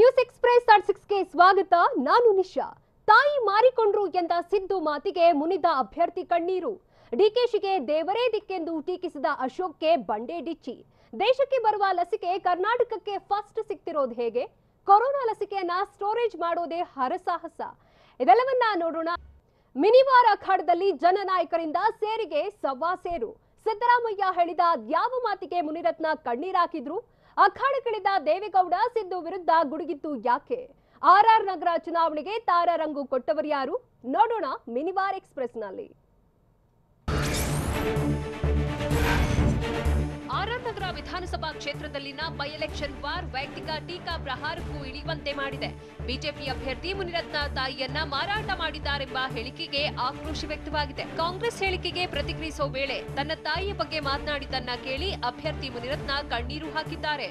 News express ಆಟ್ 6ಗೆ ಸ್ವಾಗತ. ನಾನು ನಿಶಾ. ತಾಯಿ ಮಾರಿಕೊಂಡ್ರು ಎಂದ ಸಿದ್ದು ಮಾತಿಗೆ ಮುನಿದ ಅಭ್ಯರ್ಥಿ ಕಣ್ಣೀರು. ಡಿಕೆಶಿಗೆ ದೇವರೇ ದಿಕ್ಕೆಂದು ಟೀಕಿಸಿದ ಅಶೋಕ್ಗೆ ಬಂಡೆ ಡಿಚ್ಚಿ. ದೇಶಕ್ಕೆ ಬರುವ ಲಸಿಕೆ ಕರ್ನಾಟಕಕ್ಕೆ ಫಸ್ಟ್ ಸಿಗ್ತಿರೋದು ಹೇಗೆ? ಕೊರೋನಾ ಲಸಿಕೆಯನ್ನ ಸ್ಟೋರೇಜ್ ಮಾಡೋದೇ ಹರಸಾಹಸ. ಇದೆಲ್ಲವನ್ನ ನೋಡೋಣ. ಮಿನಿವಾರ ಅಖಾಡದಲ್ಲಿ ಜನನಾಯಕರಿಂದ ಸೇರಿಗೆ ಸವಾ ಸೇರು. ಸಿದ್ದರಾಮಯ್ಯ ಹೇಳಿದ ಯಾವ ಮಾತಿಗೆ ಮುನಿರತ್ನ ಕಣ್ಣೀರಾಕಿದ್ರು? ಅಖಾಡಕ್ಕಿಳಿದ ದೇವೇಗೌಡ ಸಿದ್ದು ವಿರುದ್ಧ ಗುಡುಗಿದ್ದು ಯಾಕೆ? ಆರ್ಆರ್ ನಗರ ಚುನಾವಣೆಗೆ ತಾರಾರಂಗು ಕೊಟ್ಟವರ್ಯಾರು? ನೋಡೋಣ ಮಿನಿವಾರ್ ಎಕ್ಸ್‌ಪ್ರೆಸ್ ನಲ್ಲಿ. ಆರ್ಆರ್ ನಗರ ವಿಧಾನಸಭಾ ಕ್ಷೇತ್ರದಲ್ಲಿನ ಬೈ ಎಲೆಕ್ಷನ್ ವಾರ್ ವೈಯಕ್ತಿಕ ಟೀಕಾ ಪ್ರಹಾರಕ್ಕೂ ಇಳಿಯುವಂತೆ ಮಾಡಿದೆ. ಬಿಜೆಪಿ ಅಭ್ಯರ್ಥಿ ಮುನಿರತ್ನ ತಾಯಿಯನ್ನ ಮಾರಾಟ ಮಾಡಿದ್ದಾರೆಂಬ ಹೇಳಿಕೆಗೆ ಆಕ್ರೋಶ ವ್ಯಕ್ತವಾಗಿದೆ. ಕಾಂಗ್ರೆಸ್ ಹೇಳಿಕೆಗೆ ಪ್ರತಿಕ್ರಿಯಿಸುವ ವೇಳೆ ತನ್ನ ತಾಯಿಯ ಬಗ್ಗೆ ಮಾತನಾಡಿದ್ದನ್ನ ಕೇಳಿ ಅಭ್ಯರ್ಥಿ ಮುನಿರತ್ನ ಕಣ್ಣೀರು ಹಾಕಿದ್ದಾರೆ.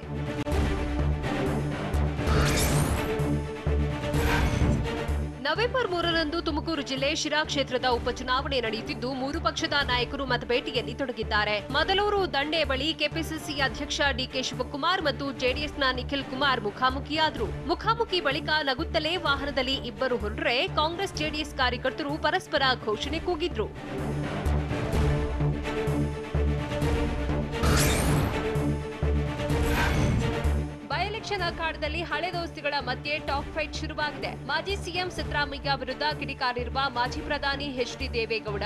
ನವೆಂಬರ್ 3ರಂದು ತುಮಕೂರು ಜಿಲ್ಲೆ ಶಿರಾ ಕ್ಷೇತ್ರದ ಉಪಚುನಾವಣೆ ನಡೆಯುತ್ತಿದ್ದು 3 ಪಕ್ಷದ ನಾಯಕರು ಮತಬೇಟೆಯಲ್ಲಿ ತೊಡಗಿದ್ದಾರೆ. ಮೊದಲೂರು ದಂಡೆ ಬಳಿ ಕೆಪಿಸಿಸಿ ಅಧ್ಯಕ್ಷ ಡಿಕೆ ಶಿವಕುಮಾರ್ ಮತ್ತು ಜೆಡಿಎಸ್ನ ನಿಖಿಲ್ ಕುಮಾರ್ ಮುಖಾಮುಖಿಯಾದರು. ಮುಖಾಮುಖಿ ಬಳಿಕ ನಗುತ್ತಲೇ ವಾಹನದಲ್ಲಿ ಇಬ್ಬರು ಹೊರಟ್ರೆ ಕಾಂಗ್ರೆಸ್ ಜೆಡಿಎಸ್ ಕಾರ್ಯಕರ್ತರು ಪರಸ್ಪರ ಘೋಷಣೆ ಕೂಗಿದ್ರು. ಎಲೆಕ್ಷನ್ ಅಖಾಡದಲ್ಲಿ ಹಳೆ ದೋಸ್ತಿಗಳ ಮಧ್ಯೆ ಟಾಕ್ ಫೈಟ್ ಶುರುವಾಗಿದೆ. ಮಾಜಿ ಸಿಎಂ ಸಿದ್ದರಾಮಯ್ಯ ವಿರುದ್ಧ ಕಿಡಿಕಾರಿರುವ ಮಾಜಿ ಪ್ರಧಾನಿ ಎಚ್.ಡಿ. ದೇವೇಗೌಡ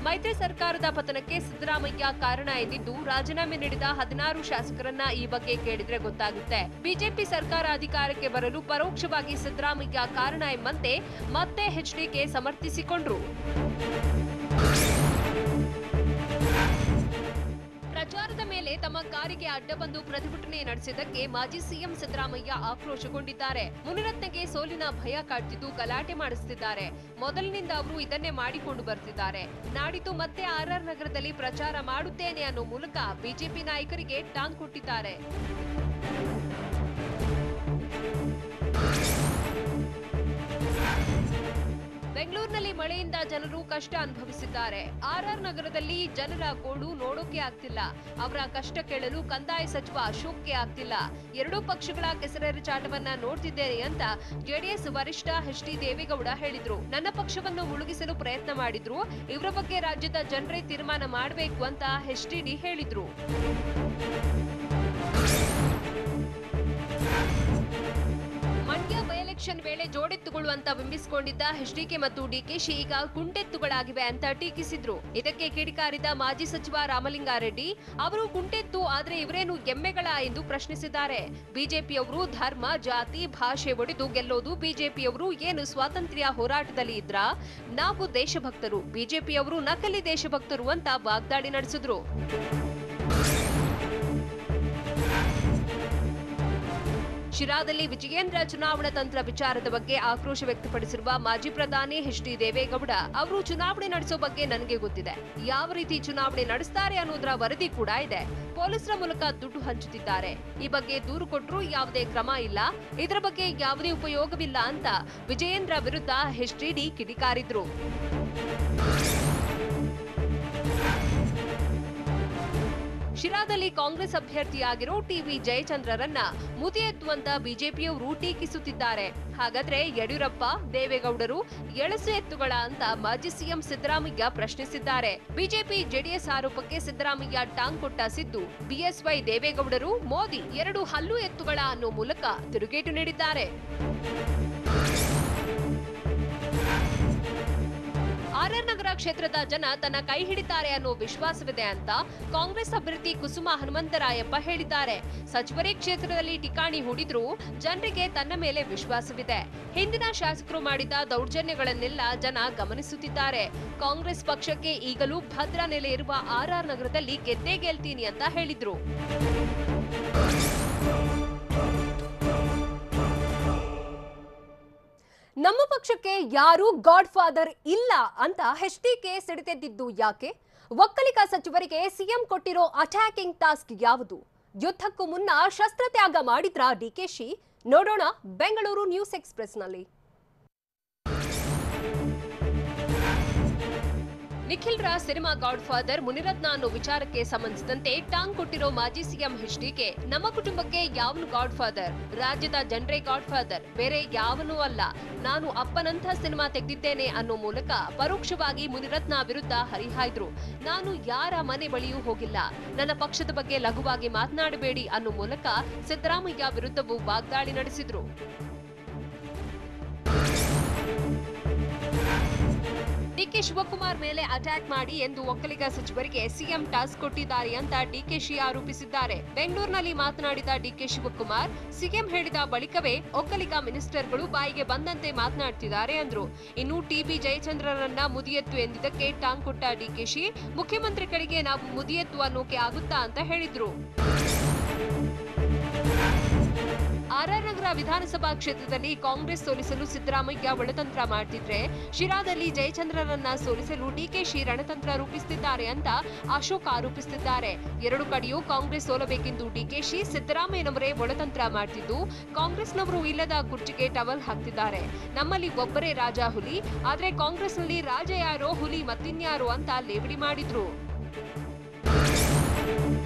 ಮೈತ್ರಿ ಸರ್ಕಾರದ ಪತನಕ್ಕೆ ಸಿದ್ದರಾಮಯ್ಯ ಕಾರಣ ಎಂದಿದ್ದು ರಾಜೀನಾಮೆ ನೀಡಿದ 16 ಶಾಸಕರನ್ನ ಈ ಬಗ್ಗೆ ಕೇಳಿದ್ರೆ ಗೊತ್ತಾಗುತ್ತೆ. ಬಿಜೆಪಿ ಸರ್ಕಾರ ಅಧಿಕಾರಕ್ಕೆ ಬರಲು ಪರೋಕ್ಷವಾಗಿ ಸಿದ್ದರಾಮಯ್ಯ ಕಾರಣ ಎಂಬಂತೆ ಮತ್ತೆ ಎಚ್.ಡಿಗೆ ಸಮರ್ಥಿಸಿಕೊಂಡ್ರು. ಪ್ರಚಾರದ ಮೇಲೆ ತಮ್ಮ ಕಾರಿಗೆ ಅಡ್ಡ ಬಂದು ಪ್ರತಿಭಟನೆ ನಡೆಸಿದ್ದಕ್ಕೆ ಮಾಜಿ ಸಿಎಂ ಸಿದ್ದರಾಮಯ್ಯ ಆಕ್ರೋಶಗೊಂಡಿದ್ದಾರೆ. ಮುನಿರತ್ನಗೆ ಸೋಲಿನ ಭಯ ಕಾಡ್ತಿದ್ದು ಗಲಾಟೆ ಮಾಡಿಸುತ್ತಿದ್ದಾರೆ. ಮೊದಲಿನಿಂದ ಅವರು ಇದನ್ನೇ ಮಾಡಿಕೊಂಡು ಬರ್ತಿದ್ದಾರೆ. ನಾಡಿದ್ದು ಮತ್ತೆ ಆರ್ಆರ್ ನಗರದಲ್ಲಿ ಪ್ರಚಾರ ಮಾಡುತ್ತೇನೆ ಅನ್ನೋ ಮೂಲಕ ಬಿಜೆಪಿ ನಾಯಕರಿಗೆ ಟಾಂಗ್ ಕೊಟ್ಟಿದ್ದಾರೆ. ಬೆಂಗಳೂರಿನಲ್ಲಿ ಮಳೆಯಿಂದ ಜನರು ಕಷ್ಟ ಅನುಭವಿಸಿದ್ದಾರೆ. ಆರ್ಆರ್ ನಗರದಲ್ಲಿ ಜನರ ಗೋಳು ನೋಡೋಕೆ ಆಗ್ತಿಲ್ಲ. ಅವರ ಕಷ್ಟ ಕೇಳಲು ಕಂದಾಯ ಸಚಿವ ಅಶೋಕ್ಗೆ ಆಗ್ತಿಲ್ಲ. ಎರಡೂ ಪಕ್ಷಗಳ ಕೆಸರೆರಚಾಟವನ್ನ ನೋಡ್ತಿದ್ದೇನೆ ಅಂತ ಜೆಡಿಎಸ್ ವರಿಷ್ಠ ಎಚ್.ಡಿ. ದೇವೇಗೌಡ ಹೇಳಿದ್ರು. ನನ್ನ ಪಕ್ಷವನ್ನು ಮುಳುಗಿಸಲು ಪ್ರಯತ್ನ ಮಾಡಿದ್ರು. ಇವರ ಬಗ್ಗೆ ರಾಜ್ಯದ ಜನರೇ ತೀರ್ಮಾನ ಮಾಡಬೇಕು ಅಂತ ಎಚ್.ಡಿ. ಹೇಳಿದ್ರು. ಮಂಡ್ಯ ಬೈ ಎಲೆಕ್ಷನ್ ವೇಳೆ ಜೋಡೆತ್ತುಗಳು ಅಂತ ಬಿಂಬಿಸಿಕೊಂಡಿದ್ದ ಎಚ್.ಡಿ.ಕೆ ಮತ್ತು ಡಿಕೆಶಿ ಈಗ ಕುಂಟೆತ್ತುಗಳಾಗಿವೆ ಅಂತ ಟೀಕಿಸಿದ್ರು. ಇದಕ್ಕೆ ಕಿಡಿಕಾರಿದ ಮಾಜಿ ಸಚಿವ ರಾಮಲಿಂಗಾರೆಡ್ಡಿ ಅವರು ಕುಂಟೆತ್ತು ಆದ್ರೆ ಇವರೇನು ಎಮ್ಮೆಗಳ ಎಂದು ಪ್ರಶ್ನಿಸಿದ್ದಾರೆ. ಬಿಜೆಪಿಯವರು ಧರ್ಮ, ಜಾತಿ, ಭಾಷೆ ಒಡೆದು ಗೆಲ್ಲೋದು. ಬಿಜೆಪಿಯವರು ಏನು ಸ್ವಾತಂತ್ರ್ಯ ಹೋರಾಟದಲ್ಲಿ ಇದ್ರಾ? ನಾವು ದೇಶಭಕ್ತರು, ಬಿಜೆಪಿಯವರು ನಕಲಿ ದೇಶಭಕ್ತರು ಅಂತ ವಾಗ್ದಾಳಿ ನಡೆಸಿದ್ರು. ಶಿರಾದಲ್ಲಿ ವಿಜಯೇಂದ್ರ ಚುನಾವಣಾ ತಂತ್ರ ವಿಚಾರದ ಬಗ್ಗೆ ಆಕ್ರೋಶ ವ್ಯಕ್ತಪಡಿಸಿರುವ ಮಾಜಿ ಪ್ರಧಾನಿ ಎಚ್.ಡಿ. ದೇವೇಗೌಡ ಅವರು ಚುನಾವಣೆ ನಡೆಸೋ ಬಗ್ಗೆ ನನಗೆ ಗೊತ್ತಿದೆ. ಯಾವ ರೀತಿ ಚುನಾವಣೆ ನಡೆಸ್ತಾರೆ ಅನ್ನೋದರ ವರದಿ ಕೂಡ ಇದೆ. ಪೊಲೀಸರ ಮೂಲಕ ದುಡ್ಡು ಹಂಚುತ್ತಿದ್ದಾರೆ. ಈ ಬಗ್ಗೆ ದೂರು ಕೊಟ್ಟರೂ ಯಾವುದೇ ಕ್ರಮ ಇಲ್ಲ. ಇದರ ಬಗ್ಗೆ ಯಾವುದೇ ಉಪಯೋಗವಿಲ್ಲ ಅಂತ ವಿಜಯೇಂದ್ರ ವಿರುದ್ಧ ಎಚ್.ಡಿ. ಕಿಡಿಕಾರಿದ್ರು. ಶಿರಾದಲ್ಲಿ ಕಾಂಗ್ರೆಸ್ ಅಭ್ಯರ್ಥಿಯಾಗಿರೋ ಟಿವಿ ಜಯಚಂದ್ರರನ್ನ ಮುದಿ ಎತ್ತುವಂತ ಬಿಜೆಪಿಯವರು ಟೀಕಿಸುತ್ತಿದ್ದಾರೆ. ಹಾಗಾದ್ರೆ ಯಡಿಯೂರಪ್ಪ, ದೇವೇಗೌಡರು ಎಳಸು ಎತ್ತುಗಳ ಅಂತ ಮಾಜಿ ಸಿಎಂ ಸಿದ್ದರಾಮಯ್ಯ ಪ್ರಶ್ನಿಸಿದ್ದಾರೆ. ಬಿಜೆಪಿ ಜೆಡಿಎಸ್ ಆರೋಪಕ್ಕೆ ಸಿದ್ದರಾಮಯ್ಯ ಟಾಂಗ್ ಕೊಟ್ಟ ಸಿದ್ದು, ಬಿಎಸ್ವೈ ದೇವೇಗೌಡರು ಮೋದಿ ಎರಡು ಹಲ್ಲು ಎತ್ತುಗಳ ಅನ್ನೋ ಮೂಲಕ ತಿರುಗೇಟು ನೀಡಿದ್ದಾರೆ. ಆರ್ಆರ್ ನಗರ ಕ್ಷೇತ್ರದ ಜನ ತನ್ನ ಕೈ ಹಿಡಿತಾರೆ ಅನ್ನೋ ವಿಶ್ವಾಸವಿದೆ ಅಂತ ಕಾಂಗ್ರೆಸ್ ಅಭ್ಯರ್ಥಿ ಕುಸುಮಾ ಹನುಮಂತರಾಯಪ್ಪ ಹೇಳಿದ್ದಾರೆ. ಸಚಿವರೇ ಕ್ಷೇತ್ರದಲ್ಲಿ ಠಿಕಾಣಿ ಹೂಡಿದ್ರೂ ಜನರಿಗೆ ತನ್ನ ಮೇಲೆ ವಿಶ್ವಾಸವಿದೆ. ಹಿಂದಿನ ಶಾಸಕರು ಮಾಡಿದ ದೌರ್ಜನ್ಯಗಳನ್ನೆಲ್ಲ ಜನ ಗಮನಿಸುತ್ತಿದ್ದಾರೆ. ಕಾಂಗ್ರೆಸ್ ಪಕ್ಷಕ್ಕೆ ಈಗಲೂ ಭದ್ರ ನೆಲೆ ಇರುವ ಆರ್ಆರ್ ನಗರದಲ್ಲಿ ಗೆದ್ದೇ ಗೆಲ್ತೀನಿ ಅಂತ ಹೇಳಿದ್ರು. ನಮ್ಮ ಪಕ್ಷಕ್ಕೆ ಯಾರೂ ಗಾಡ್ ಫಾದರ್ ಇಲ್ಲ ಅಂತ ಎಚ್.ಡಿ.ಕೆ ಸಿಡಿದೆದ್ದಿದ್ದು ಯಾಕೆ? ಒಕ್ಕಲಿಗ ಸಚಿವರಿಗೆ ಸಿಎಂ ಕೊಟ್ಟಿರೋ ಅಟ್ಯಾಕಿಂಗ್ ಟಾಸ್ಕ್ ಯಾವುದು? ಯುದ್ಧಕ್ಕೂ ಮುನ್ನ ಶಸ್ತ್ರತ್ಯಾಗ ಮಾಡಿದ್ರಾ ಡಿಕೆಶಿ? ನೋಡೋಣ ಬೆಂಗಳೂರು ನ್ಯೂಸ್ ಎಕ್ಸ್‌ಪ್ರೆಸ್ ನಲ್ಲಿ. ನಿಖಿಲ್ ರ ಸಿನಿಮಾ ಗಾಡ್ ಫಾದರ್ ಮುನಿರತ್ನ ಅನ್ನೋ ವಿಚಾರಕ್ಕೆ ಸಂಬಂಧಿಸಿದಂತೆ ಟಾಂಗ್ ಕೊಟ್ಟಿರೋ ಮಾಜಿ ಸಿಎಂ ಎಚ್ಡಿಕೆ ನಮ್ಮ ಕುಟುಂಬಕ್ಕೆ ಯಾವನು ಗಾಡ್ ಫಾದರ್, ರಾಜ್ಯದ ಜನರೇ ಗಾಡ್ ಫಾದರ್, ಬೇರೆ ಯಾವನೂ ಅಲ್ಲ, ನಾನು ಅಪ್ಪನಂಥ ಸಿನಿಮಾ ತೆಗೆದಿದ್ದೇನೆ ಅನ್ನೋ ಮೂಲಕ ಪರೋಕ್ಷವಾಗಿ ಮುನಿರತ್ನ ವಿರುದ್ಧ ಹರಿಹಾಯ್ದ್ರು. ನಾನು ಯಾರ ಮನೆ ಬಳಿಯೂ ಹೋಗಿಲ್ಲ, ನನ್ನ ಪಕ್ಷದ ಬಗ್ಗೆ ಲಘುವಾಗಿ ಮಾತನಾಡಬೇಡಿ ಅನ್ನೋ ಮೂಲಕ ಸಿದ್ದರಾಮಯ್ಯ ವಿರುದ್ಧವೂ ವಾಗ್ದಾಳಿ ನಡೆಸಿದ್ರು. ಡಿಕೆ ಶಿವಕುಮಾರ್ ಮೇಲೆ ಅಟ್ಯಾಕ್ ಮಾಡಿ ಎಂದು ಒಕ್ಕಲಿಗ ಸಚಿವರಿಗೆ ಸಿಎಂ ಟಾಸ್ಕ್ ಕೊಟ್ಟಿದ್ದಾರೆ ಅಂತ ಡಿಕೆಶಿ ಆರೋಪಿಸಿದ್ದಾರೆ. ಬೆಂಗಳೂರಿನಲ್ಲಿ ಮಾತನಾಡಿದ ಡಿಕೆ ಶಿವಕುಮಾರ್, ಸಿಎಂ ಹೇಳಿದ ಬಳಿಕವೇ ಒಕ್ಕಲಿಗ ಮಿನಿಸ್ಟರ್ಗಳು ಬಾಯಿಗೆ ಬಂದಂತೆ ಮಾತನಾಡ್ತಿದ್ದಾರೆ ಅಂದ್ರು. ಇನ್ನು ಟಿಬಿ ಜಯಚಂದ್ರರನ್ನ ಮುದಿಯತ್ತು ಎಂದಿದ್ದಕ್ಕೆ ಟಾಂಗ್ ಕೊಟ್ಟ ಡಿಕೆಶಿ, ಮುಖ್ಯಮಂತ್ರಿಗಳಿಗೆ ನಾವು ಮುದಿಯತ್ತು ಅನ್ನೋಕೆ ಆಗುತ್ತಾ ಅಂತ ಹೇಳಿದ್ರು. ಆರ್ಆರ್ ನಗರ ವಿಧಾನಸಭಾ ಕ್ಷೇತ್ರದಲ್ಲಿ ಕಾಂಗ್ರೆಸ್ ಸೋಲಿಸಲು ಸಿದ್ದರಾಮಯ್ಯ ಒಳತಂತ್ರ ಮಾಡ್ತಿದ್ರೆ, ಶಿರಾದಲ್ಲಿ ಜಯಚಂದ್ರರನ್ನ ಸೋಲಿಸಲು ಡಿಕೆಶಿ ರಣತಂತ್ರ ರೂಪಿಸುತ್ತಿದ್ದಾರೆ ಅಂತ ಅಶೋಕ್ ಆರೋಪಿಸುತ್ತಿದ್ದಾರೆ. ಎರಡು ಕಡೆಯೂ ಕಾಂಗ್ರೆಸ್ ಸೋಲಬೇಕೆಂದು ಡಿಕೆಶಿ, ಸಿದ್ದರಾಮಯ್ಯನವರೇ ಒಳತಂತ್ರ ಮಾಡ್ತಿದ್ದು, ಕಾಂಗ್ರೆಸ್ನವರು ಇಲ್ಲದ ಕುರ್ಚಿಗೆ ಟವಲ್ ಹಾಕ್ತಿದ್ದಾರೆ. ನಮ್ಮಲ್ಲಿ ಒಬ್ಬರೇ ರಾಜ ಹುಲಿ, ಆದ್ರೆ ಕಾಂಗ್ರೆಸ್ನಲ್ಲಿ ರಾಜ ಯಾರೋ ಹುಲಿ ಮತ್ತಿನ್ಯಾರೋ ಅಂತ ಲೇವಡಿ ಮಾಡಿದ್ರು.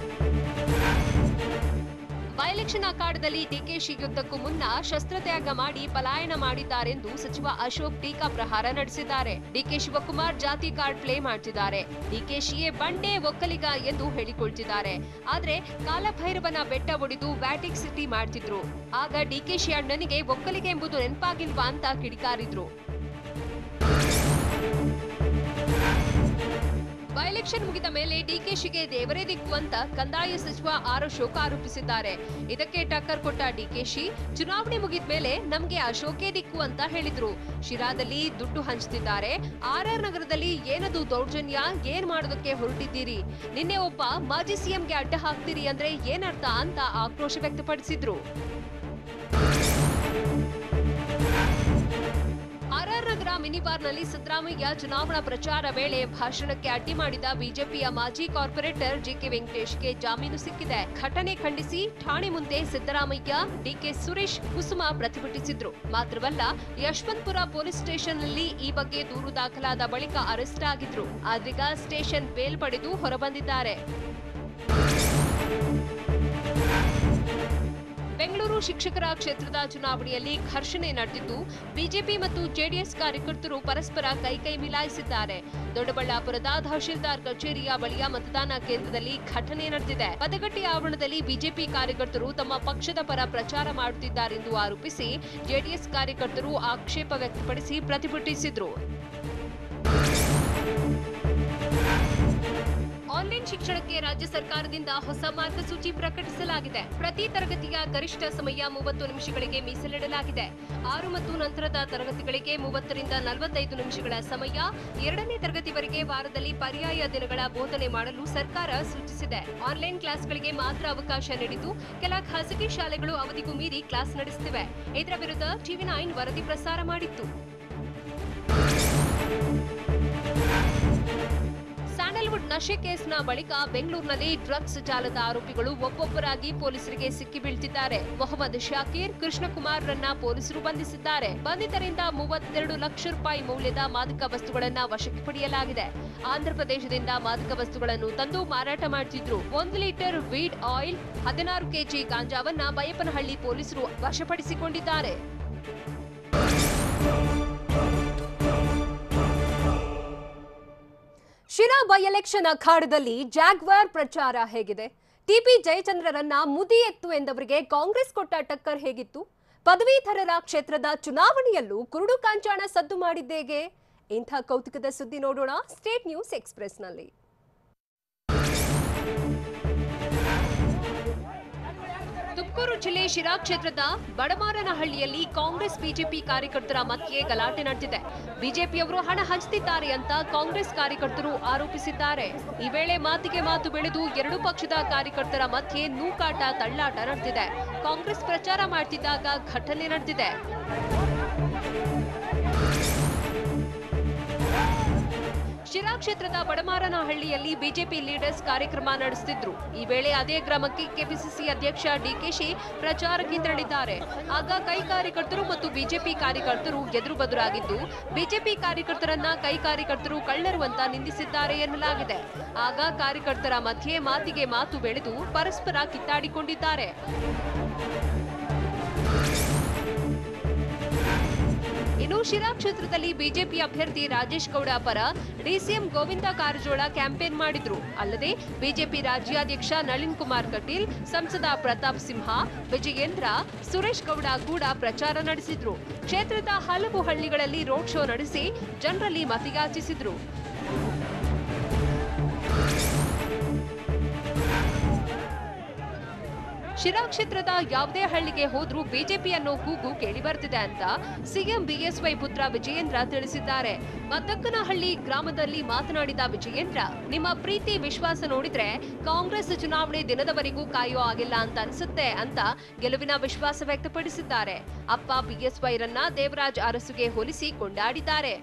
ಬೈ-ಎಲೆಕ್ಷನ್ ಅಖಾಡದಲ್ಲಿ ಡಿಕೆಶಿ ಯುದ್ಧಕ್ಕೂ ಮುನ್ನ ಶಸ್ತ್ರತ್ಯಾಗ ಮಾಡಿ ಪಲಾಯನ ಮಾಡಿದ್ದಾರೆಂದು ಸಚಿವ ಅಶೋಕ್ ಟೀಕಾ ಪ್ರಹಾರ ನಡೆಸಿದ್ದಾರೆ. ಡಿಕೆ ಶಿವಕುಮಾರ್ ಜಾತಿ ಕಾರ್ಡ್ ಪ್ಲೇ ಮಾಡ್ತಿದ್ದಾರೆ, ಡಿಕೆಶಿಯೇ ಬಂಡೆ ಒಕ್ಕಲಿಗ ಎಂದು ಹೇಳಿಕೊಳ್ತಿದ್ದಾರೆ. ಆದ್ರೆ ಕಾಲಭೈರವನ ಬೆಟ್ಟ ಒಡೆದು ವ್ಯಾಟಿಕ್ ಸಿಟಿ ಮಾಡ್ತಿದ್ರು. ಆಗ ಡಿಕೆಶಿ ಅಣ್ಣನಿಗೆ ಒಕ್ಕಲಿಗ ಎಂಬುದು ನೆನಪಾಗಿಲ್ವಾ ಅಂತ ಕಿಡಿಕಾರಿದ್ರು. ಬೈ-ಎಲೆಕ್ಷನ್ ಮುಗಿದ ಮೇಲೆ ಡಿಕೆಶಿಗೆ ದೇವರೇ ದಿಕ್ಕು ಅಂತ ಕಂದಾಯ ಸಚಿವ ಆರ್ ಅಶೋಕ್ ಆರೋಪಿಸಿದ್ದಾರೆ. ಇದಕ್ಕೆ ಟಕ್ಕರ್ ಕೊಟ್ಟ ಡಿಕೆಶಿ, ಚುನಾವಣೆ ಮುಗಿದ ಮೇಲೆ ನಮ್ಗೆ ಅಶೋಕೇ ದಿಕ್ಕು ಅಂತ ಹೇಳಿದ್ರು. ಶಿರಾದಲ್ಲಿ ದುಡ್ಡು ಹಂಚ್ತಿದ್ದಾರೆ, ಆರ್ಆರ್ ನಗರದಲ್ಲಿ ಏನದು ದೌರ್ಜನ್ಯ, ಏನ್ ಮಾಡೋದಕ್ಕೆ ಹೊರಟಿದ್ದೀರಿ, ನಿನ್ನೆ ಒಬ್ಬ ಮಾಜಿ ಸಿಎಂಗೆ ಅಡ್ಡ ಹಾಕ್ತೀರಿ ಅಂದ್ರೆ ಏನರ್ಥ ಅಂತ ಆಕ್ರೋಶ ವ್ಯಕ್ತಪಡಿಸಿದ್ರು. ಆರ್ಆರ್ ನಗರ ಮಿನಿಬಾರ್ನಲ್ಲಿ ಸಿದ್ದರಾಮಯ್ಯ ಚುನಾವಣಾ ಪ್ರಚಾರ ವೇಳೆ ಭಾಷಣಕ್ಕೆ ಅಡ್ಡಿ ಮಾಡಿದ ಬಿಜೆಪಿಯ ಮಾಜಿ ಕಾರ್ಪೊರೇಟರ್ ಜಿಕೆ ವೆಂಕಟೇಶ್ಗೆ ಜಾಮೀನು ಸಿಕ್ಕಿದೆ. ಘಟನೆ ಖಂಡಿಸಿ ಠಾಣೆ ಮುಂದೆ ಸಿದ್ದರಾಮಯ್ಯ, ಡಿಕೆ ಸುರೇಶ್, ಕುಸುಮ ಪ್ರತಿಭಟಿಸಿದ್ರು. ಮಾತ್ರವಲ್ಲ, ಯಶವಂತಪುರ ಪೊಲೀಸ್ ಸ್ಟೇಷನ್ನಲ್ಲಿ ಈ ಬಗ್ಗೆ ದೂರು ದಾಖಲಾದ ಬಳಿಕ ಅರೆಸ್ಟ್ ಆಗಿದ್ರು. ಆದ್ರೀಗ ಸ್ಟೇಷನ್ ಬೇಲ್ ಪಡೆದು ಹೊರಬಂದಿದ್ದಾರೆ. ಬೆಂಗಳೂರು ಶಿಕ್ಷಕರ ಕ್ಷೇತ್ರದ ಚುನಾವಣೆಯಲ್ಲಿ ಘರ್ಷಣೆ ನಡೆದಿದ್ದು, ಬಿಜೆಪಿ ಮತ್ತು ಜೆಡಿಎಸ್ ಕಾರ್ಯಕರ್ತರು ಪರಸ್ಪರ ಕೈಕೈ ಮಿಲಾಯಿಸಿದ್ದಾರೆ. ದೊಡ್ಡಬಳ್ಳಾಪುರದ ತಹಶೀಲ್ದಾರ್ ಕಚೇರಿಯ ಬಳಿಯ ಮತದಾನ ಕೇಂದ್ರದಲ್ಲಿ ಘಟನೆ ನಡೆದಿದೆ. ಪದಗಟ್ಟಿ ಆವರಣದಲ್ಲಿ ಬಿಜೆಪಿ ಕಾರ್ಯಕರ್ತರು ತಮ್ಮ ಪಕ್ಷದ ಪರ ಪ್ರಚಾರ ಮಾಡುತ್ತಿದ್ದಾರೆಂದು ಆರೋಪಿಸಿ ಜೆಡಿಎಸ್ ಕಾರ್ಯಕರ್ತರು ಆಕ್ಷೇಪ ವ್ಯಕ್ತಪಡಿಸಿ ಪ್ರತಿಭಟಿಸಿದರು. ಆನ್ಲೈನ್ ಶಿಕ್ಷಣಕ್ಕೆ ರಾಜ್ಯ ಸರ್ಕಾರದಿಂದ ಹೊಸ ಮಾರ್ಗಸೂಚಿ ಪ್ರಕಟಿಸಲಾಗಿದೆ. ಪ್ರತಿ ತರಗತಿಯ ಗರಿಷ್ಠ ಸಮಯ 30 ನಿಮಿಷಗಳಿಗೆ ಮೀಸಲಿಡಲಾಗಿದೆ. 6 ಮತ್ತು ನಂತರದ ತರಗತಿಗಳಿಗೆ 30 ರಿಂದ 45 ನಿಮಿಷಗಳ ಸಮಯ, 2ನೇ ತರಗತಿವರೆಗೆ ವಾರದಲ್ಲಿ ಪರ್ಯಾಯ ದಿನಗಳ ಬೋಧನೆ ಮಾಡಲು ಸರ್ಕಾರ ಸೂಚಿಸಿದೆ. ಆನ್ಲೈನ್ ಕ್ಲಾಸ್ಗಳಿಗೆ ಮಾತ್ರ ಅವಕಾಶ ನೀಡಿದ್ದು, ಕೆಲ ಖಾಸಗಿ ಶಾಲೆಗಳು ಅವಧಿಗೂ ಮೀರಿ ಕ್ಲಾಸ್ ನಡೆಸುತ್ತಿವೆ. ಇದರ ವಿರುದ್ಧ ಟಿವಿ9 ವರದಿ ಪ್ರಸಾರ ಮಾಡಿತ್ತು. ಸ್ಯಾಂಡಲ್ವುಡ್ ನಶೆ ಕೇಸ್ನ ಬಳಿಕ ಬೆಂಗಳೂರಿನಲ್ಲಿ ಡ್ರಗ್ಸ್ ಜಾಲದ ಆರೋಪಿಗಳು ಒಬ್ಬೊಬ್ಬರಾಗಿ ಪೊಲೀಸರಿಗೆ ಸಿಕ್ಕಿ ಬೀಳ್ತಿದ್ದಾರೆ. ಮೊಹಮ್ಮದ್ ಶಾಕೀರ್, ಕೃಷ್ಣಕುಮಾರ್ರನ್ನ ಪೊಲೀಸರು ಬಂಧಿಸಿದ್ದಾರೆ. ಬಂಧಿತರಿಂದ 32 ಲಕ್ಷ ರೂಪಾಯಿ ಮೌಲ್ಯದ ಮಾದಕ ವಸ್ತುಗಳನ್ನ ವಶಕ್ಕೆ ಪಡೆಯಲಾಗಿದೆ. ಆಂಧ್ರಪ್ರದೇಶದಿಂದ ಮಾದಕ ವಸ್ತುಗಳನ್ನು ತಂದು ಮಾರಾಟ ಮಾಡುತ್ತಿದ್ರು. 1 ಲೀಟರ್ ವೀಡ್ ಆಯಿಲ್, 16 ಕೆಜಿ ಗಾಂಜಾವನ್ನ ಬೈಯಪ್ಪನಹಳ್ಳಿ ಪೊಲೀಸರು ವಶಪಡಿಸಿಕೊಂಡಿದ್ದಾರೆ. ಶಿರಾ ಬೈ-ಎಲೆಕ್ಷನ್ ಅಖಾಡದಲ್ಲಿ ಜಾಗ್ವಾರ್ ಪ್ರಚಾರ ಹೇಗಿದೆ? ಟಿಬಿ ಜಯಚಂದ್ರರನ್ನ ಮುದಿಯತ್ತು ಎಂದವರಿಗೆ ಕಾಂಗ್ರೆಸ್ ಕೊಟ್ಟ ಟಕ್ಕರ್ ಹೇಗಿತ್ತು? ಪದವೀಧರರ ಕ್ಷೇತ್ರದ ಚುನಾವಣೆಯಲ್ಲೂ ಕುರುಡು ಕಾಂಚಾಣ ಸದ್ದು ಮಾಡಿದ್ದೇಗೆ? ಇಂಥ ಕೌತುಕದ ಸುದ್ದಿ ನೋಡೋಣ ಸ್ಟೇಟ್ ನ್ಯೂಸ್ ಎಕ್ಸ್‌ಪ್ರೆಸ್‌ನಲ್ಲಿ. ತುಮಕೂರು ಜಿಲ್ಲೆ ಶಿರಾ ಕ್ಷೇತ್ರದ ಬಡಮಾರನಹಳ್ಳಿಯಲ್ಲಿ ಕಾಂಗ್ರೆಸ್ ಬಿಜೆಪಿ ಕಾರ್ಯಕರ್ತರ ಮಧ್ಯೆ ಗಲಾಟೆ ನಡೆದಿದೆ. ಬಿಜೆಪಿಯವರು ಹಣ ಹಂಚುತ್ತಿದ್ದಾರೆ ಅಂತ ಕಾಂಗ್ರೆಸ್ ಕಾರ್ಯಕರ್ತರು ಆರೋಪಿಸಿದ್ದಾರೆ. ಈ ವೇಳೆ ಮಾತಿಗೆ ಮಾತು ಬೆಳೆದು ಎರಡೂ ಪಕ್ಷದ ಕಾರ್ಯಕರ್ತರ ಮಧ್ಯೆ ನೂಕಾಟ, ತಳ್ಳಾಟ ನಡೆದಿದೆ. ಕಾಂಗ್ರೆಸ್ ಪ್ರಚಾರ ಮಾಡುತ್ತಿದ್ದಾಗ ಘಟನೆ ನಡೆದಿದೆ. ಶಿರಾ ಕ್ಷೇತ್ರದ ಬಡಮಾರನಹಳ್ಳಿಯಲ್ಲಿ ಬಿಜೆಪಿ ಲೀಡರ್ಸ್ ಕಾರ್ಯಕ್ರಮ ನಡೆಸುತ್ತಿದ್ರು. ಈ ವೇಳೆ ಅದೇ ಗ್ರಾಮಕ್ಕೆ ಕೆಪಿಸಿಸಿ ಅಧ್ಯಕ್ಷ ಡಿಕೆಶಿ ಪ್ರಚಾರಕ್ಕೆ ತೆರಳಿದ್ದಾರೆ. ಆಗ ಕೈ ಕಾರ್ಯಕರ್ತರು ಮತ್ತು ಬಿಜೆಪಿ ಕಾರ್ಯಕರ್ತರು ಎದುರು ಬದುರಾಗಿದ್ದು, ಬಿಜೆಪಿ ಕಾರ್ಯಕರ್ತರನ್ನ ಕೈ ಕಾರ್ಯಕರ್ತರು ಕಳ್ಳರು ಅಂತ ನಿಂದಿಸಿದ್ದಾರೆ ಎನ್ನಲಾಗಿದೆ. ಆಗ ಕಾರ್ಯಕರ್ತರ ಮಧ್ಯೆ ಮಾತಿಗೆ ಮಾತು ಬೆಳೆದು ಪರಸ್ಪರ ಕಿತ್ತಾಡಿಕೊಂಡಿದ್ದಾರೆ. ಇನ್ನು ಶಿರಾ ಕ್ಷೇತ್ರದಲ್ಲಿ ಬಿಜೆಪಿ ಅಭ್ಯರ್ಥಿ ರಾಜೇಶ್ ಗೌಡ ಪರ ಡಿಸಿಎಂ ಗೋವಿಂದ ಕಾರಜೋಳ ಕ್ಯಾಂಪೇನ್ ಮಾಡಿದ್ರು. ಅಲ್ಲದೆ ಬಿಜೆಪಿ ರಾಜ್ಯಾಧ್ಯಕ್ಷ ನಳಿನ್ ಕುಮಾರ್ ಕಟೀಲ್, ಸಂಸದ ಪ್ರತಾಪ್ ಸಿಂಹ, ವಿಜಯೇಂದ್ರ, ಸುರೇಶ್ ಗೌಡ ಕೂಡ ಪ್ರಚಾರ ನಡೆಸಿದ್ರು. ಕ್ಷೇತ್ರದ ಹಲವು ಹಳ್ಳಿಗಳಲ್ಲಿ ರೋಡ್ ಶೋ ನಡೆಸಿ ಜನರಲ್ಲಿ ಮತಯಾಚಿಸಿದ್ರು. ಶಿರಾ ಕ್ಷೇತ್ರದ ಯಾವುದೇ ಹಳ್ಳಿಗೆ ಹೋದ್ರೂ ಬಿಜೆಪಿ ಅನ್ನೋ ಕೂಗು ಕೇಳಿ ಬರ್ತಿದೆ ಅಂತ ಸಿಎಂ ಬಿಎಸ್ವೈ ಪುತ್ರ ವಿಜಯೇಂದ್ರ ತಿಳಿಸಿದ್ದಾರೆ. ಮದ್ದಕ್ಕನಹಳ್ಳಿ ಗ್ರಾಮದಲ್ಲಿ ಮಾತನಾಡಿದ ವಿಜಯೇಂದ್ರ, ನಿಮ್ಮ ಪ್ರೀತಿ ವಿಶ್ವಾಸ ನೋಡಿದ್ರೆ ಕಾಂಗ್ರೆಸ್ ಚುನಾವಣೆ ದಿನದವರೆಗೂ ಕಾಯೋ ಆಗಿಲ್ಲ ಅಂತ ಅನಿಸುತ್ತೆ ಅಂತ ಗೆಲುವಿನ ವಿಶ್ವಾಸ ವ್ಯಕ್ತಪಡಿಸಿದ್ದಾರೆ. ಅಪ್ಪ ಬಿಎಸ್ವೈರನ್ನ ದೇವರಾಜ್ ಅರಸುಗೆ ಹೋಲಿಸಿ ಕೊಂಡಾಡಿದ್ದಾರೆ.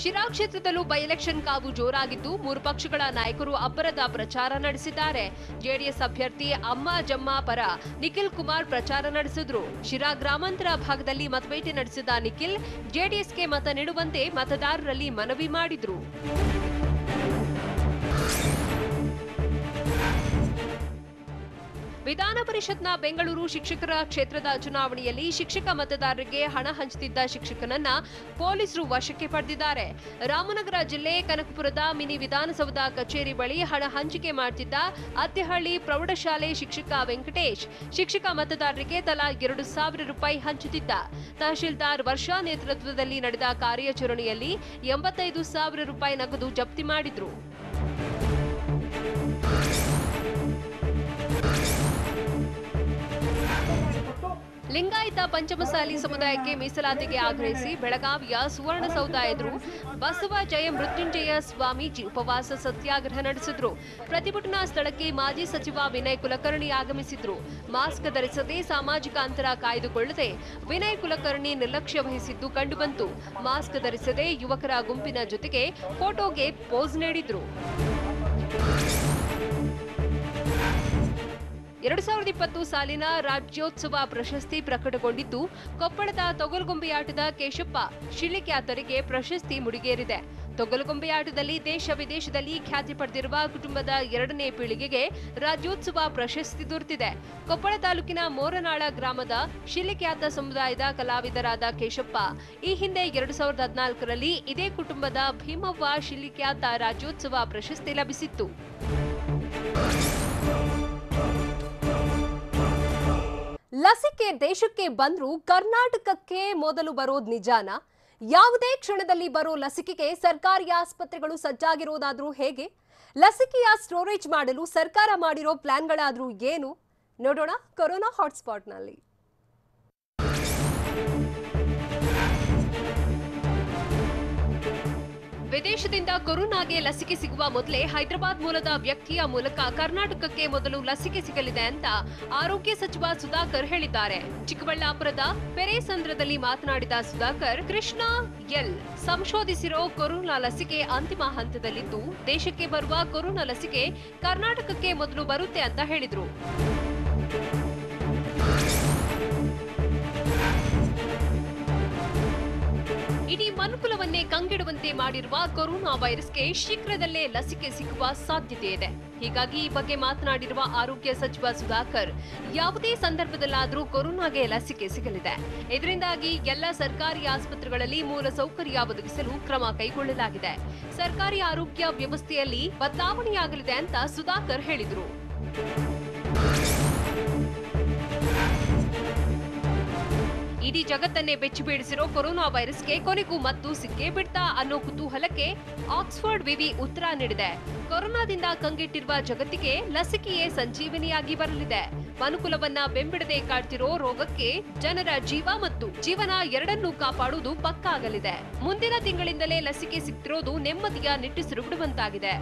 ಶಿರಾ ಕ್ಷೇತ್ರದಲ್ಲೂ ಬೈ ಎಲೆಕ್ಷನ್ ಕಾವು ಜೋರಾಗಿದ್ದು, ಮೂರು ಪಕ್ಷಗಳ ನಾಯಕರು ಅಬ್ಬರದ ಪ್ರಚಾರ ನಡೆಸಿದ್ದಾರೆ. ಜೆಡಿಎಸ್ ಅಭ್ಯರ್ಥಿ ಅಮ್ಮ ಜಮ್ಮ ಪರ ನಿಖಿಲ್ ಕುಮಾರ್ ಪ್ರಚಾರ ನಡೆಸಿದ್ರು. ಶಿರಾ ಗ್ರಾಮಾಂತರ ಭಾಗದಲ್ಲಿ ಮತಬೇಟೆ ನಡೆಸಿದ ನಿಖಿಲ್ ಜೆಡಿಎಸ್ಗೆ ಮತ ನೀಡುವಂತೆ ಮತದಾರರಲ್ಲಿ ಮನವಿ ಮಾಡಿದ್ರು. ವಿಧಾನ ಪರಿಷತ್ನ ಬೆಂಗಳೂರು ಶಿಕ್ಷಕರ ಕ್ಷೇತ್ರದ ಚುನಾವಣೆಯಲ್ಲಿ ಶಿಕ್ಷಕ ಮತದಾರರಿಗೆ ಹಣ ಹಂಚುತ್ತಿದ್ದ ಶಿಕ್ಷಕನನ್ನ ಪೊಲೀಸರು ವಶಕ್ಕೆ ಪಡೆದಿದ್ದಾರೆ. ರಾಮನಗರ ಜಿಲ್ಲೆ ಕನಕಪುರದ ಮಿನಿ ವಿಧಾನಸೌಧ ಕಚೇರಿ ಬಳಿ ಹಣ ಹಂಚಿಕೆ ಮಾಡುತ್ತಿದ್ದ ಅತ್ತಿಹಳ್ಳಿ ಪ್ರೌಢಶಾಲೆ ಶಿಕ್ಷಕ ವೆಂಕಟೇಶ್ ಶಿಕ್ಷಕ ಮತದಾರರಿಗೆ ತಲಾ 2,000 ರೂಪಾಯಿ ಹಂಚುತ್ತಿದ್ದ. ತಹಶೀಲ್ದಾರ್ ವರ್ಷಾ ನೇತೃತ್ವದಲ್ಲಿ ನಡೆದ ಕಾರ್ಯಾಚರಣೆಯಲ್ಲಿ 85,000 ರೂಪಾಯಿ ನಗದು ಜಪ್ತಿ ಮಾಡಿದ್ರು. ಲಿಂಗಾಯತ ಪಂಚಮಸಾಲಿ ಸಮುದಾಯಕ್ಕೆ ಮೀಸಲಾತಿಗೆ ಆಗ್ರಹಿಸಿ ಬೆಳಗಾವಿಯ ಸುವರ್ಣಸೌಧ ಎದುರು ಬಸವ ಜಯ ಮೃತ್ಯುಂಜಯ ಸ್ವಾಮೀಜಿ ಉಪವಾಸ ಸತ್ಯಾಗ್ರಹ ನಡೆಸಿದ್ರು. ಪ್ರತಿಭಟನಾ ಸ್ಥಳಕ್ಕೆ ಮಾಜಿ ಸಚಿವ ವಿನಯ್ ಕುಲಕರ್ಣಿ ಆಗಮಿಸಿದ್ರು. ಮಾಸ್ಕ್ ಧರಿಸದೆ ಸಾಮಾಜಿಕ ಅಂತರ ಕಾಯ್ದುಕೊಳ್ಳದೆ ವಿನಯ್ ಕುಲಕರ್ಣಿ ನಿರ್ಲಕ್ಷ್ಯ ವಹಿಸಿದ್ದು ಕಂಡುಬಂತು. ಮಾಸ್ಕ್ ಧರಿಸದೆ ಯುವಕರ ಗುಂಪಿನ ಜೊತೆಗೆ ಫೋಟೋಗೆ ಪೋಸ್ ನೀಡಿದ್ರು. 2020 ಸಾಲಿನ ರಾಜ್ಯೋತ್ಸವ ಪ್ರಶಸ್ತಿ ಪ್ರಕಟಗೊಂಡಿದ್ದು, ಕೊಪ್ಪಳದ ತೊಗಲುಗೊಂಬೆಯಾಟದ ಕೇಶಪ್ಪ ಶಿಳಿಕ್ಯಾತರಿಗೆ ಪ್ರಶಸ್ತಿ ಮುಡಿಗೇರಿದೆ. ತೊಗಲುಗೊಂಬೆಯಾಟದಲ್ಲಿ ದೇಶ ವಿದೇಶದಲ್ಲಿ ಖ್ಯಾತಿ ಪಡೆದಿರುವ ಕುಟುಂಬದ 2ನೇ ಪೀಳಿಗೆಗೆ ರಾಜ್ಯೋತ್ಸವ ಪ್ರಶಸ್ತಿ ದೊರೆತಿದೆ. ಕೊಪ್ಪಳ ತಾಲೂಕಿನ ಮೋರನಾಳ ಗ್ರಾಮದ ಶಿಳಿಕ್ಯಾತ ಸಮುದಾಯದ ಕಲಾವಿದರಾದ ಕೇಶಪ್ಪ ಈ ಹಿಂದೆ 2014ರಲ್ಲಿ ಇದೇ ಕುಟುಂಬದ ಭೀಮವ್ವ ಶಿಳಿಕ್ಯಾತ ರಾಜ್ಯೋತ್ಸವ ಪ್ರಶಸ್ತಿ ಲಭಿಸಿತ್ತು. ಲಸಿಕೆ ದೇಶಕ್ಕೆ ಬಂದ್ರೂ ಕರ್ನಾಟಕಕ್ಕೆ ಮೊದಲು ಬರೋದು ನಿಜಾನಾ? ಯಾವುದೇ ಕ್ಷಣದಲ್ಲಿ ಬರೋ ಲಸಿಕೆಗೆ ಸರ್ಕಾರಿ ಆಸ್ಪತ್ರೆಗಳು ಸಜ್ಜಾಗಿರೋದಾದ್ರೂ ಹೇಗೆ? ಲಸಿಕೆಯ ಸ್ಟೋರೇಜ್ ಮಾಡಲು ಸರ್ಕಾರ ಮಾಡಿರೋ ಪ್ಲಾನ್ಗಳಾದ್ರೂ ಏನು? ನೋಡೋಣ ಕೊರೋನಾ ಹಾಟ್ಸ್ಪಾಟ್ನಲ್ಲಿ. ವಿದೇಶದಿಂದ ಕೊರೋನಾಗೆ ಲಸಿಕೆ ಸಿಗುವ ಮೊದಲೇ ಹೈದರಾಬಾದ್ ಮೂಲದ ವ್ಯಕ್ತಿಯ ಮೂಲಕ ಕರ್ನಾಟಕಕ್ಕೆ ಮೊದಲು ಲಸಿಕೆ ಸಿಗಲಿದೆ ಅಂತ ಆರೋಗ್ಯ ಸಚಿವ ಸುಧಾಕರ್ ಹೇಳಿದ್ದಾರೆ. ಚಿಕ್ಕಬಳ್ಳಾಪುರದ ಪೆರೇಸಂದ್ರದಲ್ಲಿ ಮಾತನಾಡಿದ ಸುಧಾಕರ್, ಕೃಷ್ಣ ಎಲ್ ಸಂಶೋಧಿಸಿರೋ ಕೊರೋನಾ ಲಸಿಕೆ ಅಂತಿಮ ಹಂತದಲ್ಲಿದ್ದು, ದೇಶಕ್ಕೆ ಬರುವ ಕೊರೋನಾ ಲಸಿಕೆ ಕರ್ನಾಟಕಕ್ಕೆ ಮೊದಲು ಬರುತ್ತೆ ಅಂತ ಹೇಳಿದ್ರು. ಇಡೀ ಮನುಕುಲವನ್ನೇ ಕಂಗೆಡುವಂತೆ ಮಾಡಿರುವ ಕೊರೋನಾ ವೈರಸ್ಗೆ ಶೀಘ್ರದಲ್ಲೇ ಲಸಿಕೆ ಸಿಗುವ ಸಾಧ್ಯತೆ ಇದೆ. ಹೀಗಾಗಿ ಈ ಬಗ್ಗೆ ಮಾತನಾಡಿರುವ ಆರೋಗ್ಯ ಸಚಿವ ಸುಧಾಕರ್, ಯಾವುದೇ ಸಂದರ್ಭದಲ್ಲಾದರೂ ಕೊರೋನಾಗೆ ಲಸಿಕೆ ಸಿಗಲಿದೆ. ಇದರಿಂದಾಗಿ ಎಲ್ಲ ಸರ್ಕಾರಿ ಆಸ್ಪತ್ರೆಗಳಲ್ಲಿ ಮೂಲ ಸೌಕರ್ಯ ಒದಗಿಸಲು ಕ್ರಮ ಕೈಗೊಳ್ಳಲಾಗಿದೆ. ಸರ್ಕಾರಿ ಆರೋಗ್ಯ ವ್ಯವಸ್ಥೆಯಲ್ಲಿ ಬದಲಾವಣೆಯಾಗಲಿದೆ ಅಂತ ಸುಧಾಕರ್ ಹೇಳಿದರು. ಇಡೀ ಜಗತ್ತನ್ನೇ ಬೆಚ್ಚಿ ಬೀಳಿಸಿರೋ ಕೊರೋನಾ ವೈರಸ್ಗೆ ಕೊನೆಗೂ ಮದ್ದು ಸಿಕ್ಕೇ ಬಿಡ್ತಾ ಅನ್ನೋ ಕುತೂಹಲಕ್ಕೆ ಆಕ್ಸ್ಫರ್ಡ್ ವಿವಿ ಉತ್ತರ ನೀಡಿದೆ. ಕೊರೋನಾದಿಂದ ಕಂಗೆಟ್ಟಿರುವ ಜಗತ್ತಿಗೆ ಲಸಿಕೆಯೇ ಸಂಜೀವನಿಯಾಗಿ ಬರಲಿದೆ. ಮನುಕುಲವನ್ನ ಬೆಂಬಿಡದೆ ಕಾಡ್ತಿರೋ ರೋಗಕ್ಕೆ ಜನರ ಜೀವ ಮತ್ತು ಜೀವನ ಎರಡನ್ನೂ ಕಾಪಾಡುವುದು ಪಕ್ಕಾ ಆಗಲಿದೆ. ಮುಂದಿನ ತಿಂಗಳಿಂದಲೇ ಲಸಿಕೆ ಸಿಗ್ತಿರೋದು ನೆಮ್ಮದಿಯ ನಿಟ್ಟುಸಿರು ಬಿಡುವಂತಾಗಿದೆ.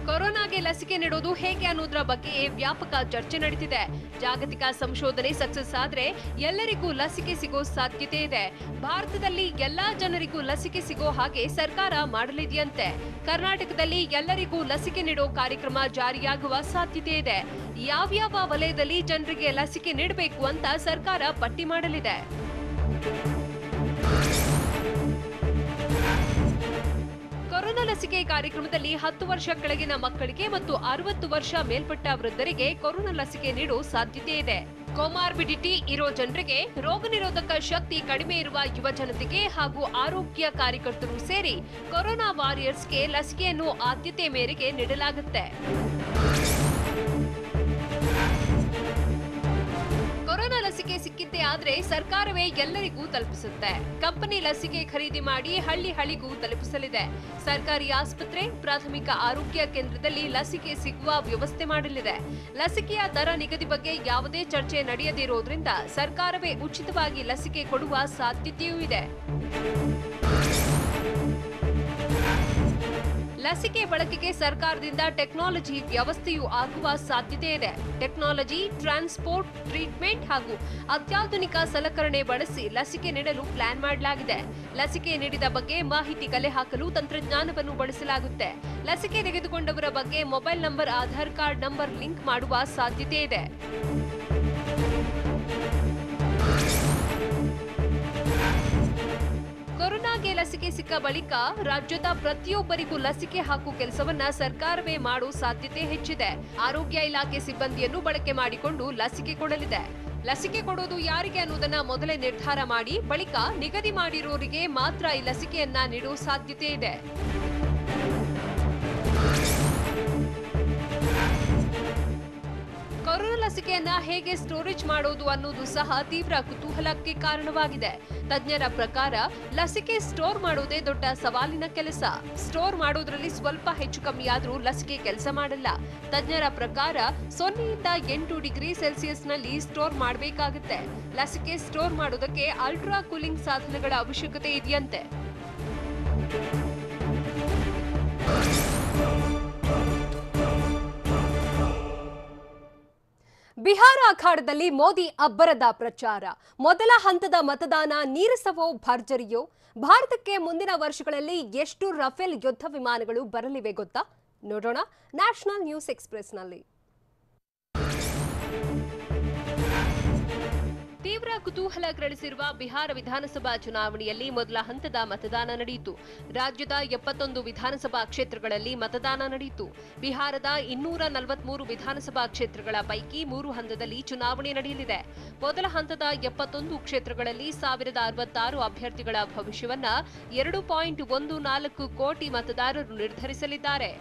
ಕೊರೋನಾಗೆ ಲಸಿಕೆ ನೀಡೋದು ಹೇಗೆ ಅನ್ನೋದ್ರ ಬಗ್ಗೆ ವ್ಯಾಪಕ ಚರ್ಚೆ ನಡೆದಿದೆ. ಜಾಗತಿಕ ಸಂಶೋಧನೆ ಸಕ್ಸಸ್ ಆದ್ರೆ ಎಲ್ಲರಿಗೂ ಲಸಿಕೆ ಸಿಗೋ ಸಾಧ್ಯತೆ ಇದೆ. ಭಾರತದಲ್ಲಿ ಎಲ್ಲಾ ಜನರಿಗೂ ಲಸಿಕೆ ಸಿಗೋ ಹಾಗೆ ಸರ್ಕಾರ ಮಾಡಲಿದೆಯಂತೆ. ಕರ್ನಾಟಕದಲ್ಲಿ ಎಲ್ಲರಿಗೂ ಲಸಿಕೆ ನೀಡೋ ಕಾರ್ಯಕ್ರಮ ಜಾರಿಯಾಗುವ ಸಾಧ್ಯತೆ ಇದೆ. ಯಾವ್ಯಾವ ವಲಯದಲ್ಲಿ ಜನರಿಗೆ ಲಸಿಕೆ ನೀಡಬೇಕು ಅಂತ ಸರ್ಕಾರ ಪಟ್ಟಿ ಮಾಡಲಿದೆ. ಕೊರೋನಾ ಲಸಿಕೆ ಕಾರ್ಯಕ್ರಮದಲ್ಲಿ 10 ವರ್ಷ ಕೆಳಗಿನ ಮಕ್ಕಳಿಗೆ ಮತ್ತು 60 ವರ್ಷ ಮೇಲ್ಪಟ್ಟ ವೃದ್ಧರಿಗೆ ಕೊರೋನಾ ಲಸಿಕೆ ನೀಡೋ ಸಾಧ್ಯತೆ ಇದೆ. ಕೊಮಾರ್ಬಿಡಿಟಿ ಇರೋ ಜನರಿಗೆ, ರೋಗ ನಿರೋಧಕ ಶಕ್ತಿ ಕಡಿಮೆ ಇರುವ ಯುವ ಜನತೆಗೆ ಹಾಗೂ ಆರೋಗ್ಯ ಕಾರ್ಯಕರ್ತರು ಸೇರಿ ಕೊರೋನಾ ವಾರಿಯರ್ಸ್ಗೆ ಲಸಿಕೆಯನ್ನು ಆದ್ಯತೆ ಮೇರೆಗೆ ನೀಡಲಾಗುತ್ತೆ. ಕೊರೋನಾ ಲಸಿಕೆ ಸಿಕ್ಕಿದ್ದೇ ಆದ್ರೆ ಸರ್ಕಾರವೇ ಎಲ್ಲರಿಗೂ ತಲುಪಿಸುತ್ತೆ. ಕಂಪನಿ ಲಸಿಕೆ ಖರೀದಿ ಮಾಡಿ ಹಳ್ಳಿಗೂ ತಲುಪಿಸಲಿದೆ. ಸರ್ಕಾರಿ ಆಸ್ಪತ್ರೆ, ಪ್ರಾಥಮಿಕ ಆರೋಗ್ಯ ಕೇಂದ್ರದಲ್ಲಿ ಲಸಿಕೆ ಸಿಗುವ ವ್ಯವಸ್ಥೆ ಮಾಡಲಿದೆ. ಲಸಿಕೆಯ ದರ ನಿಗದಿ ಬಗ್ಗೆ ಯಾವುದೇ ಚರ್ಚೆ ನಡೆಯದಿರೋದ್ರಿಂದ ಸರ್ಕಾರವೇ ಉಚಿತವಾಗಿ ಲಸಿಕೆ ಕೊಡುವ ಸಾಧ್ಯತೆಯೂ ಇದೆ. ಲಸಿಕೆ ಬಳಕೆಗೆ ಸರ್ಕಾರದಿಂದ ಟೆಕ್ನಾಲಜಿ ವ್ಯವಸ್ಥೆಯೂ ಆಗುವ ಸಾಧ್ಯತೆ ಇದೆ. ಟೆಕ್ನಾಲಜಿ, ಟ್ರಾನ್ಸ್ಪೋರ್ಟ್, ಟ್ರೀಟ್ಮೆಂಟ್ ಹಾಗೂ ಅತ್ಯಾಧುನಿಕ ಸಲಕರಣೆ ಬಳಸಿ ಲಸಿಕೆ ನೀಡಲು ಪ್ಲಾನ್ ಮಾಡಲಾಗಿದೆ. ಲಸಿಕೆ ನೀಡಿದ ಬಗ್ಗೆ ಮಾಹಿತಿ ಕಲೆ ಹಾಕಲು ತಂತ್ರಜ್ಞಾನವನ್ನು ಬಳಸಲಾಗುತ್ತೆ. ಲಸಿಕೆ ತೆಗೆದುಕೊಂಡವರ ಬಗ್ಗೆ mobile number, Aadhaar card number link ಮಾಡುವ ಸಾಧ್ಯತೆ ಇದೆ. ಕೊರೋನಾಗೆ ಲಸಿಕೆ ಸಿಕ್ಕ ಬಳಿಕ ರಾಜ್ಯದ ಪ್ರತಿಯೊಬ್ಬರಿಗೂ ಲಸಿಕೆ ಹಾಕುವ ಕೆಲಸವನ್ನ ಸರ್ಕಾರವೇ ಮಾಡೋ ಸಾಧ್ಯತೆ ಹೆಚ್ಚಿದೆ. ಆರೋಗ್ಯ ಇಲಾಖೆ ಸಿಬ್ಬಂದಿಯನ್ನು ಬಳಕೆ ಮಾಡಿಕೊಂಡು ಲಸಿಕೆ ಕೊಡಲಿದೆ. ಲಸಿಕೆ ಕೊಡೋದು ಯಾರಿಗೆ ಅನ್ನೋದನ್ನ ಮೊದಲೇ ನಿರ್ಧಾರ ಮಾಡಿ ಬಳಿಕ ನಿಗದಿ ಮಾಡಿರೋರಿಗೆ ಮಾತ್ರ ಈ ಲಸಿಕೆಯನ್ನ ನೀಡೋ ಸಾಧ್ಯತೆ ಇದೆ. ಕೊರೋನಾ ಲಸಿಕೆಯನ್ನ ಹೇಗೆ ಸ್ಟೋರೇಜ್ ಮಾಡೋದು ಅನ್ನೋದು ಸಹ ತೀವ್ರ ಕುತೂಹಲಕ್ಕೆ ಕಾರಣವಾಗಿದೆ. ತಜ್ಞರ ಪ್ರಕಾರ ಲಸಿಕೆ ಸ್ಟೋರ್ ಮಾಡೋದೇ ದೊಡ್ಡ ಸವಾಲಿನ ಕೆಲಸ. ಸ್ಟೋರ್ ಮಾಡೋದ್ರಲ್ಲಿ ಸ್ವಲ್ಪ ಹೆಚ್ಚು ಕಮ್ಮಿಯಾದ್ರೂ ಲಸಿಕೆ ಕೆಲಸ ಮಾಡಲ್ಲ. ತಜ್ಞರ ಪ್ರಕಾರ 0 ರಿಂದ 8 ಡಿಗ್ರಿ ಸೆಲ್ಸಿಯಸ್ನಲ್ಲಿ ಸ್ಟೋರ್ ಮಾಡಬೇಕಾಗುತ್ತೆ. ಲಸಿಕೆ ಸ್ಟೋರ್ ಮಾಡೋದಕ್ಕೆ ಅಲ್ಟ್ರಾ ಕೂಲಿಂಗ್ ಸಾಧನಗಳ ಅವಶ್ಯಕತೆ ಇದೆಯಂತೆ. ಬಿಹಾರ ಅಖಾಡದಲ್ಲಿ ಮೋದಿ ಅಬ್ಬರದ ಪ್ರಚಾರ. ಮೊದಲ ಹಂತದ ಮತದಾನ ನೀರಸವೋ ಭರ್ಜರಿಯೋ? ಭಾರತಕ್ಕೆ ಮುಂದಿನ ವರ್ಷಗಳಲ್ಲಿ ಎಷ್ಟು ರಫೇಲ್ ಯುದ್ಧ ವಿಮಾನಗಳು ಬರಲಿವೆ ಗೊತ್ತಾ? ನೋಡೋಣ ನ್ಯಾಷನಲ್ ನ್ಯೂಸ್ ಎಕ್ಸ್‌ಪ್ರೆಸ್‌ನಲ್ಲಿ. ತೀವ್ರ ಕುತೂಹಲ ಕೆರಳಿಸಿರುವ ಬಿಹಾರ ವಿಧಾನಸಭಾ ಚುನಾವಣೆಯಲ್ಲಿ ಮೊದಲ ಹಂತದ ಮತದಾನ ನಡೆಯಿತು. ರಾಜ್ಯದ 71 ವಿಧಾನಸಭಾ ಕ್ಷೇತ್ರಗಳಲ್ಲಿ ಮತದಾನ ನಡೆಯಿತು. ಬಿಹಾರದ 243 ವಿಧಾನಸಭಾ ಕ್ಷೇತ್ರಗಳ ಪೈಕಿ 3 ಹಂತದಲ್ಲಿ ಚುನಾವಣೆ ನಡೆಯಲಿದೆ. ಮೊದಲ ಹಂತದ 71 ಕ್ಷೇತ್ರಗಳಲ್ಲಿ 1066 ಅಭ್ಯರ್ಥಿಗಳ ಭವಿಷ್ಯವನ್ನ 2.14 ಕೋಟಿ ಮತದಾರರು ನಿರ್ಧರಿಸಲಿದ್ದಾರೆ.